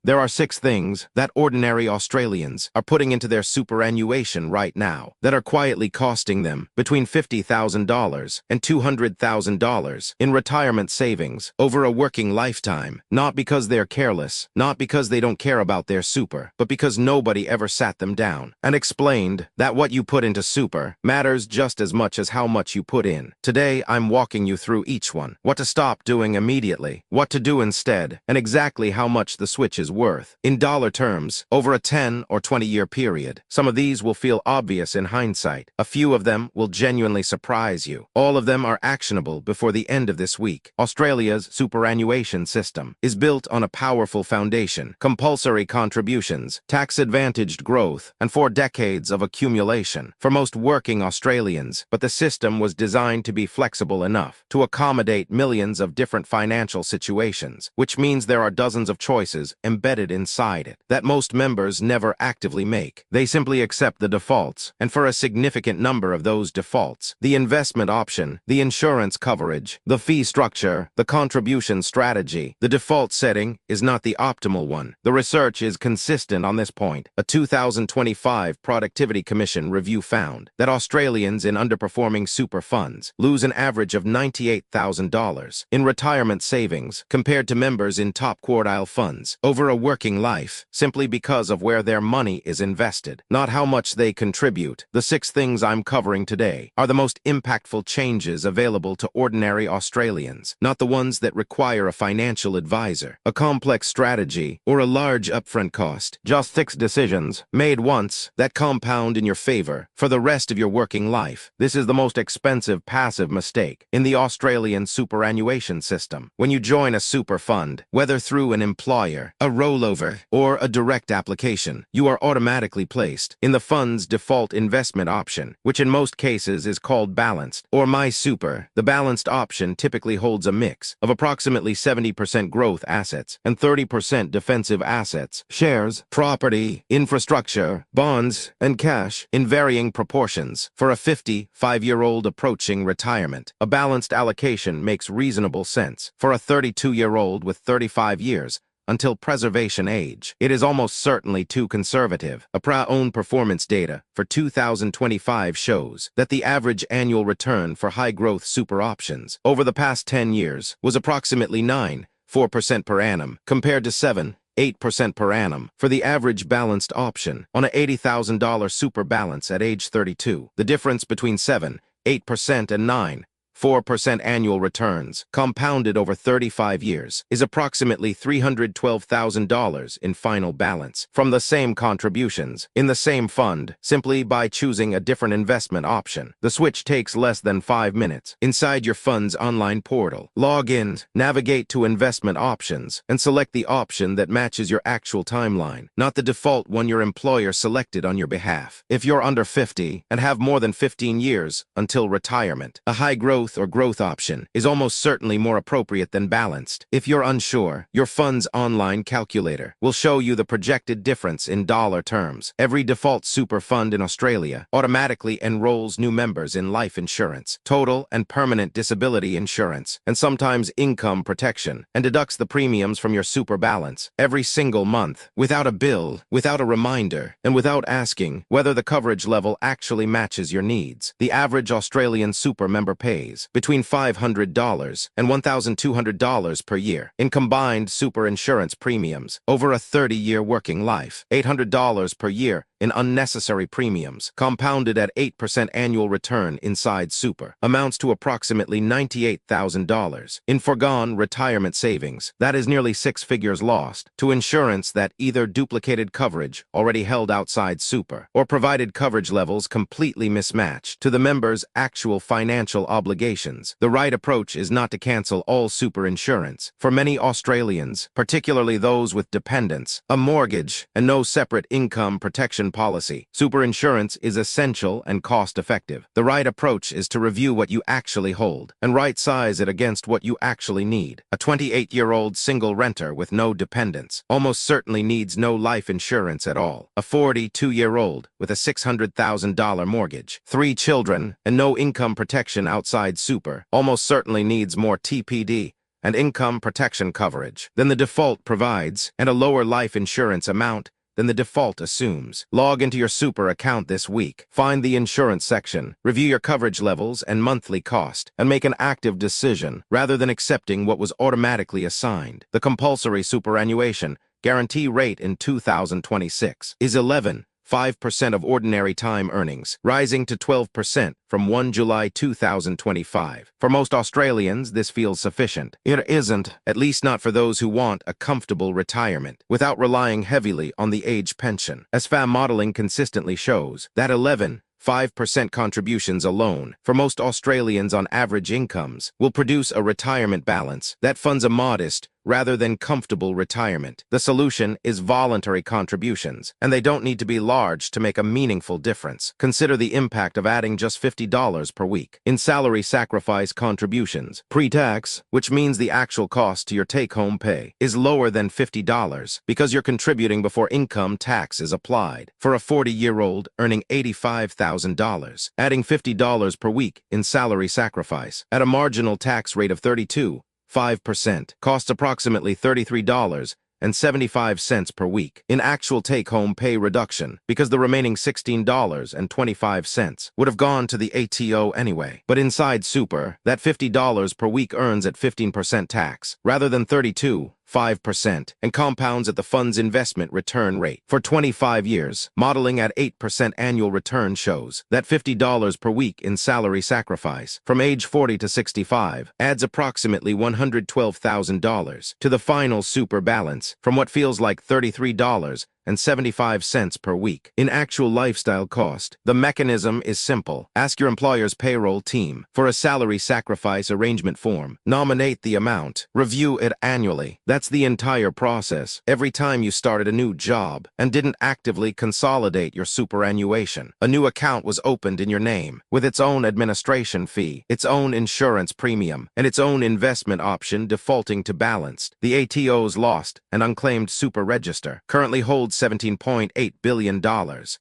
There are 6 things that ordinary Australians are putting into their superannuation right now that are quietly costing them between $50,000 and $200,000 in retirement savings over a working lifetime, not because they're careless, not because they don't care about their super, but because nobody ever sat them down and explained that what you put into super matters just as much as how much you put in. Today, I'm walking you through each one, what to stop doing immediately, what to do instead, and exactly how much the switch is worth. In dollar terms, over a 10 or 20-year period. Some of these will feel obvious in hindsight. A few of them will genuinely surprise you. All of them are actionable before the end of this week. Australia's superannuation system is built on a powerful foundation, compulsory contributions, tax-advantaged growth, and 4 decades of accumulation for most working Australians, but the system was designed to be flexible enough to accommodate millions of different financial situations, which means there are dozens of choices embedded inside it that most members never actively make. They simply accept the defaults, and for a significant number of those defaults, the investment option, the insurance coverage, the fee structure, the contribution strategy, the default setting is not the optimal one. The research is consistent on this point. A 2025 Productivity Commission review found that Australians in underperforming super funds lose an average of $98,000 in retirement savings compared to members in top quartile funds over a working life, simply because of where their money is invested, not how much they contribute. The 6 things I'm covering today are the most impactful changes available to ordinary Australians, not the ones that require a financial advisor, a complex strategy, or a large upfront cost. Just 6 decisions made once that compound in your favor for the rest of your working life. This is the most expensive passive mistake in the Australian superannuation system. When you join a super fund, whether through an employer, a rollover, or a direct application, you are automatically placed in the fund's default investment option, which in most cases is called balanced or My Super. The balanced option typically holds a mix of approximately 70% growth assets and 30% defensive assets, shares, property, infrastructure, bonds, and cash in varying proportions. For a 55-year-old approaching retirement, a balanced allocation makes reasonable sense. For a 32-year-old with 35 years, until preservation age, it is almost certainly too conservative. APRA-owned performance data for 2025 shows that the average annual return for high-growth super options over the past 10 years was approximately 9.4% per annum, compared to 7.8% per annum for the average balanced option on a $80,000 super balance at age 32. The difference between 7.8% and 9.4% annual returns, compounded over 35 years, is approximately $312,000 in final balance from the same contributions in the same fund, simply by choosing a different investment option. The switch takes less than 5 minutes. Inside your fund's online portal, log in, navigate to investment options, and select the option that matches your actual timeline, not the default one your employer selected on your behalf. If you're under 50 and have more than 15 years until retirement, a high-growth or growth option is almost certainly more appropriate than balanced. If you're unsure, your fund's online calculator will show you the projected difference in dollar terms. Every default super fund in Australia automatically enrolls new members in life insurance, total and permanent disability insurance, and sometimes income protection, and deducts the premiums from your super balance every single month, without a bill, without a reminder, and without asking whether the coverage level actually matches your needs. The average Australian super member pays between $500 and $1,200 per year in combined super insurance premiums over a 30-year working life. $800 per year in unnecessary premiums, compounded at 8% annual return inside super, amounts to approximately $98,000 in foregone retirement savings. That is nearly 6 figures lost to insurance that either duplicated coverage already held outside super or provided coverage levels completely mismatched to the member's actual financial obligations. The right approach is not to cancel all super insurance. For many Australians, particularly those with dependents, a mortgage, and no separate income protection policy, super insurance is essential and cost-effective. The right approach is to review what you actually hold and right-size it against what you actually need. A 28-year-old single renter with no dependents almost certainly needs no life insurance at all. A 42-year-old with a $600,000 mortgage, 3 children, and no income protection outside super almost certainly needs more TPD and income protection coverage than the default provides, and a lower life insurance amount than the default assumes. Log into your Super account this week. Find the insurance section, review your coverage levels and monthly cost, and make an active decision rather than accepting what was automatically assigned. The compulsory superannuation guarantee rate in 2026 is 11.5% of ordinary time earnings, rising to 12% from 1 July 2025. For most Australians, this feels sufficient. It isn't, at least not for those who want a comfortable retirement, without relying heavily on the age pension. As FAM modeling consistently shows, that 11.5% contributions alone, for most Australians on average incomes, will produce a retirement balance that funds a modest, rather than comfortable retirement. The solution is voluntary contributions, and they don't need to be large to make a meaningful difference. Consider the impact of adding just $50 per week in salary sacrifice contributions. Pre-tax, which means the actual cost to your take-home pay, is lower than $50 because you're contributing before income tax is applied. For a 40-year-old earning $85,000, adding $50 per week in salary sacrifice at a marginal tax rate of 32.5% costs approximately $33.75 per week in actual take-home pay reduction, because the remaining $16.25 would have gone to the ATO anyway. But inside Super, that $50 per week earns at 15% tax, rather than 32.5%, and compounds at the fund's investment return rate. For 25 years, modeling at 8% annual return shows that $50 per week in salary sacrifice from age 40 to 65 adds approximately $112,000 to the final Super balance from what feels like $33.75 per week in actual lifestyle cost. The mechanism is simple. Ask your employer's payroll team for a salary sacrifice arrangement form. Nominate the amount. Review it annually. That's the entire process. Every time you started a new job and didn't actively consolidate your superannuation, a new account was opened in your name with its own administration fee, its own insurance premium, and its own investment option defaulting to balanced. The ATO's lost and unclaimed Super register currently holds $17.8 billion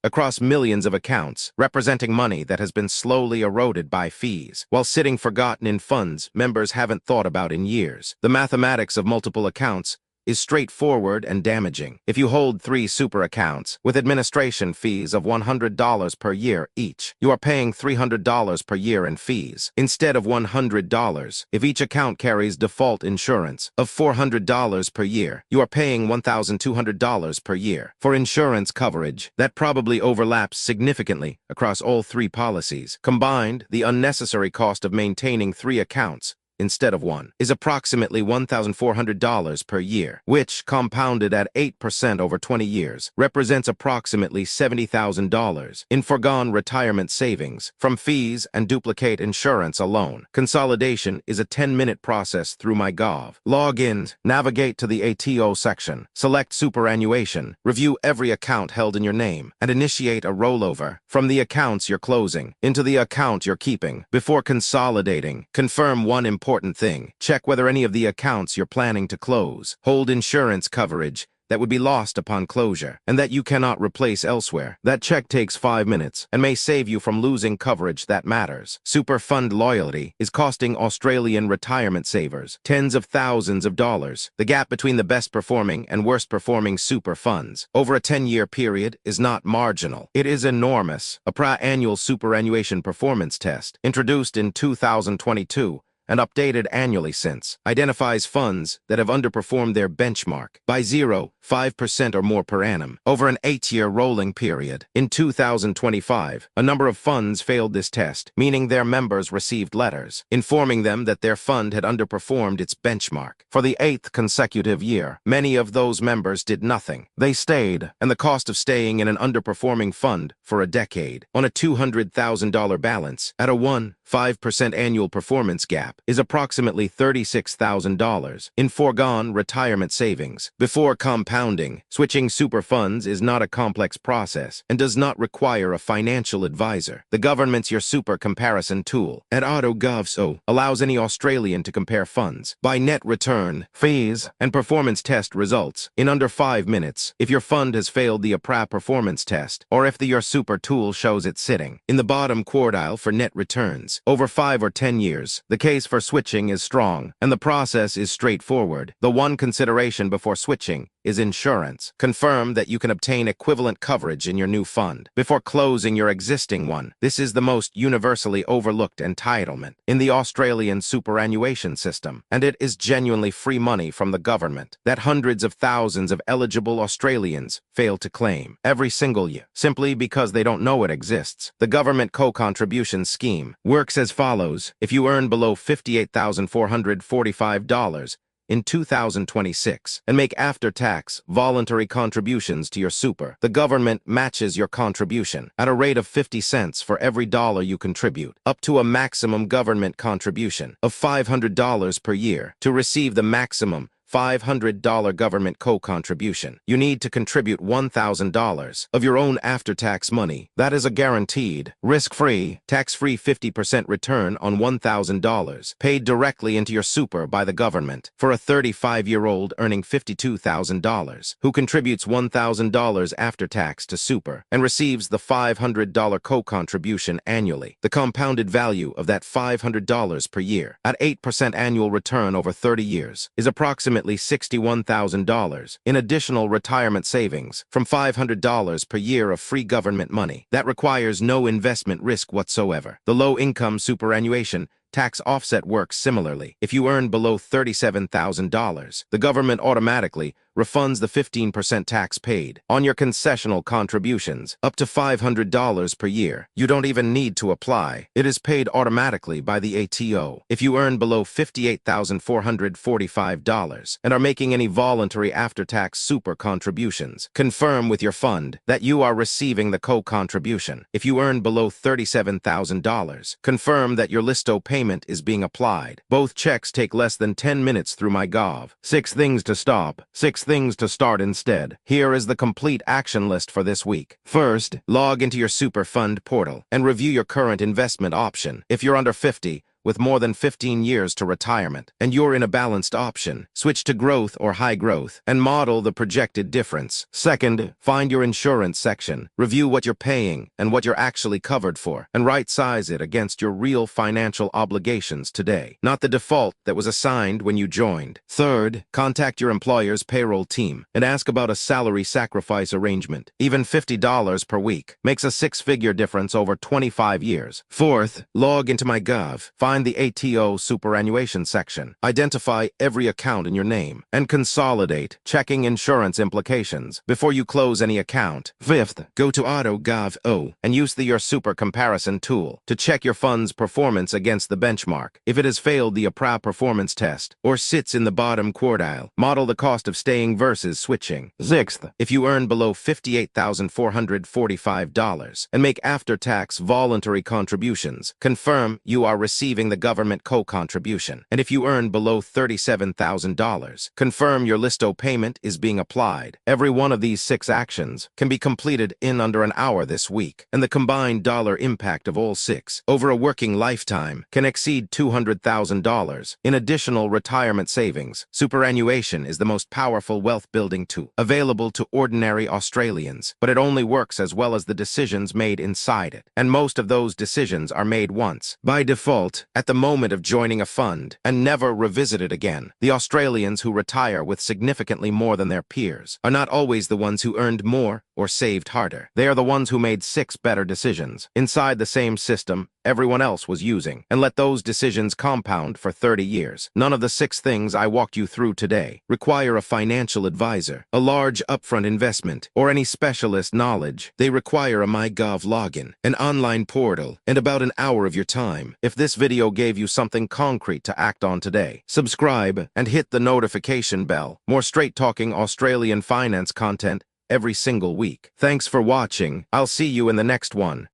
across millions of accounts, representing money that has been slowly eroded by fees, while sitting forgotten in funds members haven't thought about in years. The mathematics of multiple accounts is straightforward and damaging. If you hold 3 Super accounts with administration fees of $100 per year each, you are paying $300 per year in fees instead of $100. If each account carries default insurance of $400 per year, you are paying $1,200 per year. For insurance coverage that probably overlaps significantly across all 3 policies, combined, the unnecessary cost of maintaining 3 accounts instead of 1 is approximately $1,400 per year, which, compounded at 8% over 20 years, represents approximately $70,000 in foregone retirement savings from fees and duplicate insurance alone. Consolidation is a 10-minute process through MyGov. Log in, navigate to the ATO section, select Superannuation, review every account held in your name, and initiate a rollover from the accounts you're closing into the account you're keeping. Before consolidating, confirm one important thing. Check whether any of the accounts you're planning to close hold insurance coverage that would be lost upon closure and that you cannot replace elsewhere. That check takes 5 minutes and may save you from losing coverage that matters. Super fund loyalty is costing Australian retirement savers tens of thousands of dollars. The gap between the best performing and worst performing super funds over a 10-year period is not marginal. It is enormous. APRA annual superannuation performance test, introduced in 2022, and updated annually since, identifies funds that have underperformed their benchmark by 0.5% or more per annum over an 8-year rolling period. In 2025, a number of funds failed this test, meaning their members received letters informing them that their fund had underperformed its benchmark. For the 8th consecutive year, many of those members did nothing. They stayed, and the cost of staying in an underperforming fund for a decade on a $200,000 balance at a 1.5% annual performance gap is approximately $36,000 in foregone retirement savings. Before compounding, switching super funds is not a complex process and does not require a financial advisor. The government's YourSuper comparison tool at AutoGov allows any Australian to compare funds by net return, fees, and performance test results in under 5 minutes if your fund has failed the APRA performance test or if the YourSuper tool shows it sitting in the bottom quartile for net returns over 5 or 10 years. The case case for switching is strong, and the process is straightforward. The one consideration before switching is insurance. Confirm that you can obtain equivalent coverage in your new fund before closing your existing one. This is the most universally overlooked entitlement in the Australian superannuation system, and it is genuinely free money from the government that hundreds of thousands of eligible Australians fail to claim every single year, simply because they don't know it exists. The government co-contribution scheme works as follows. If you earn below $58,445 in 2026 and make after-tax voluntary contributions to your super, the government matches your contribution at a rate of 50 cents for every dollar you contribute, up to a maximum government contribution of $500 per year. To receive the maximum $500 government co-contribution, you need to contribute $1,000 of your own after-tax money. That is a guaranteed, risk-free, tax-free 50% return on $1,000 paid directly into your super by the government for a 35-year-old earning $52,000 who contributes $1,000 after tax to super and receives the $500 co-contribution annually. The compounded value of that $500 per year at 8% annual return over 30 years is approximately $61,000 in additional retirement savings from $500 per year of free government money that requires no investment risk whatsoever. The low-income superannuation tax offset works similarly. If you earn below $37,000, the government automatically refunds the 15% tax paid on your concessional contributions up to $500 per year. You don't even need to apply. It is paid automatically by the ATO. If you earn below $58,445 and are making any voluntary after-tax super contributions, confirm with your fund that you are receiving the co-contribution. If you earn below $37,000, confirm that your listo payment is being applied. Both checks take less than 10 minutes through MyGov. 6 things to stop, 6 things to start instead. Here is the complete action list for this week. First, log into your super fund portal and review your current investment option. If you're under 50, with more than 15 years to retirement, and you're in a balanced option, switch to growth or high growth and model the projected difference. Second, find your insurance section. Review what you're paying and what you're actually covered for, and right-size it against your real financial obligations today, not the default that was assigned when you joined. Third, contact your employer's payroll team and ask about a salary sacrifice arrangement. Even $50 per week makes a six-figure difference over 25 years. Fourth, log into MyGov. Find the ATO superannuation section. Identify every account in your name and consolidate, checking insurance implications before you close any account. Fifth, go to AutoGov.o and use the YourSuper comparison tool to check your fund's performance against the benchmark. If it has failed the APRA performance test or sits in the bottom quartile, model the cost of staying versus switching. Sixth, if you earn below $58,445 and make after-tax voluntary contributions, confirm you are receiving the government co-contribution. And if you earn below $37,000, confirm your listo payment is being applied. Every one of these 6 actions can be completed in under an hour this week, and the combined dollar impact of all 6 over a working lifetime can exceed $200,000 in additional retirement savings. Superannuation is the most powerful wealth-building tool available to ordinary Australians, but it only works as well as the decisions made inside it, and most of those decisions are made once, by default, at the moment of joining a fund, and never revisit it again. The Australians who retire with significantly more than their peers are not always the ones who earned more or saved harder. They are the ones who made 6 better decisions inside the same system everyone else was using, and let those decisions compound for 30 years. None of the 6 things I walked you through today require a financial advisor, a large upfront investment, or any specialist knowledge. They require a MyGov login, an online portal, and about an hour of your time. If this video gave you something concrete to act on today, subscribe and hit the notification bell. More straight-talking Australian finance content every single week. Thanks for watching. I'll see you in the next one.